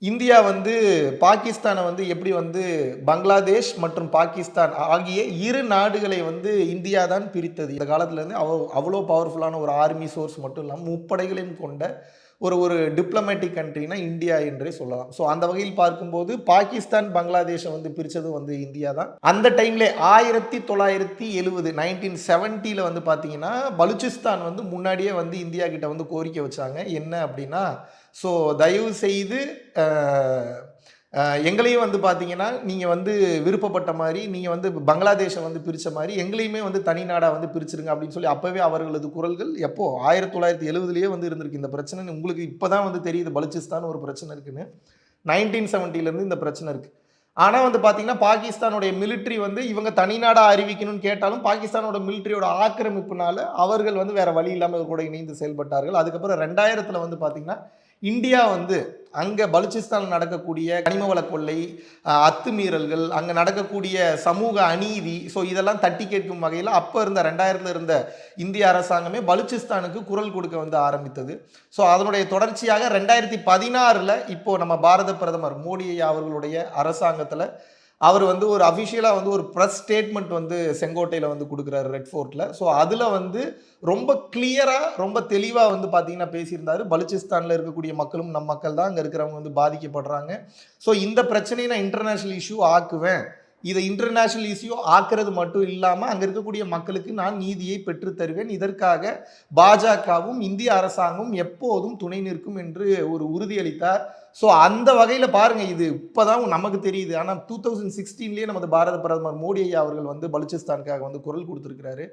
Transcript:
India வந்து பாகிஸ்தான வந்து எப்படி வந்து பங்களாதேஷ் மற்றும் பாகிஸ்தான் ஆகிய இரு நாடுகளை வந்து இந்தியா தான் பிரித்தது. இந்த காலத்துல இருந்து அவ்வளோ பவர்ஃபுல்லான ஒரு ஆர்மி சோர்ஸ் மட்டும் இல்லாம முப்படைகளையும் கொண்ட ஒரு ஒரு டிப்ளமேட்டிக் கண்ட்ரினா இந்தியா என்றே சொல்லலாம். ஸோ அந்த வகையில் பார்க்கும்போது பாகிஸ்தான், பங்களாதேஷை வந்து பிரிச்சது வந்து இந்தியா தான். அந்த டைம்லே 1970 1970ல வந்து பார்த்தீங்கன்னா, பலுச்சிஸ்தான் வந்து முன்னாடியே வந்து இந்தியா கிட்ட வந்து கோரிக்கை வச்சாங்க. என்ன அப்படின்னா, ஸோ தயவு செய்து அ அ எங்களையும் வந்து பார்த்தீங்கன்னா, நீங்க வந்து விருப்பப்பட்ட மாரி, நீங்க வந்து பங்களாதேஷ வந்து பிரிச்ச மாரி, எங்களையுமே வந்து தனி நாடா வந்து பிரிச்சுருங்க அப்படின்னு சொல்லி அப்பவே அவர்களது குரல்கள் எப்போ 1970லயே வந்து இருந்திருக்கு இந்த பிரச்சனை. உங்களுக்கு இப்ப தான் வந்து தெரியுது பலுச்சிஸ்தான் ஒரு பிரச்சனை இருக்குன்னு. 1970லேருந்து இந்த பிரச்சனை இருக்கு. ஆனா வந்து பார்த்தீங்கன்னா, பாகிஸ்தானுடைய மிலிட்டரி வந்து இவங்க தனி நாடா அறிவிக்கணும்னு கேட்டாலும், பாகிஸ்தானோட மிலிட்டரியோட ஆக்கிரமிப்புனால அவர்கள் வந்து வேற வழி இல்லாம இவர் கூட இணைந்து செயல்பட்டார்கள். அதுக்கப்புறம் 2000த்துல வந்து பார்த்தீங்கன்னா, இந்தியா வந்து அங்க பலுச்சிஸ்தான்ல நடக்கக்கூடிய கனிம வள கொள்ளை, அத்துமீறல்கள், அங்க நடக்கக்கூடிய சமூக அநீதி, ஸோ இதெல்லாம் தட்டி கேட்கும் வகையில அப்ப இருந்த 2000ல இருந்த இந்திய அரசாங்கமே பலுச்சிஸ்தானுக்கு குரல் கொடுக்க வந்து ஆரம்பித்தது. ஸோ அதனுடைய தொடர்ச்சியாக 2016ல இப்போ நம்ம பாரத பிரதமர் மோடி ஐயா அவர்களுடைய அரசாங்கத்துல அவர் வந்து ஒரு அஃபிஷியலா வந்து ஒரு பிரஸ் ஸ்டேட்மெண்ட் வந்து செங்கோட்டையில வந்து குடுக்குறாரு ரெட் ஃபோர்ட்ல. ஸோ அதுல வந்து ரொம்ப கிளியரா, ரொம்ப தெளிவா வந்து பார்த்தீங்கன்னா பேசியிருந்தாரு. பலுச்சிஸ்தான்ல இருக்கக்கூடிய மக்களும் நம் மக்கள் தான். அங்க இருக்கிறவங்க வந்து பாதிக்கப்படுறாங்க. ஸோ இந்த பிரச்சனைய நான் இன்டர்நேஷனல் இஷ்யூ ஆக்குவேன். இத இன்டர்நேஷனல் இஷ்யூ ஆக்குறது மட்டும் இல்லாம, அங்க இருக்கக்கூடிய மக்களுக்கு நான் நீதியை பெற்றுத் தருவேன். இதற்காக பாஜகவும், இந்திய அரசாங்கமும் எப்போதும் துணை நிற்கும் என்று ஒரு உறுதியளித்தார். ஸோ அந்த வகையில பாருங்க, இது இப்பதான் நமக்கு தெரியுது. ஆனா 2016லயே நமது பாரத பிரதமர் மோடி ஐயா அவர்கள் வந்து பலுச்சிஸ்தானுக்காக வந்து குரல் குடுத்திருக்கிறாரு.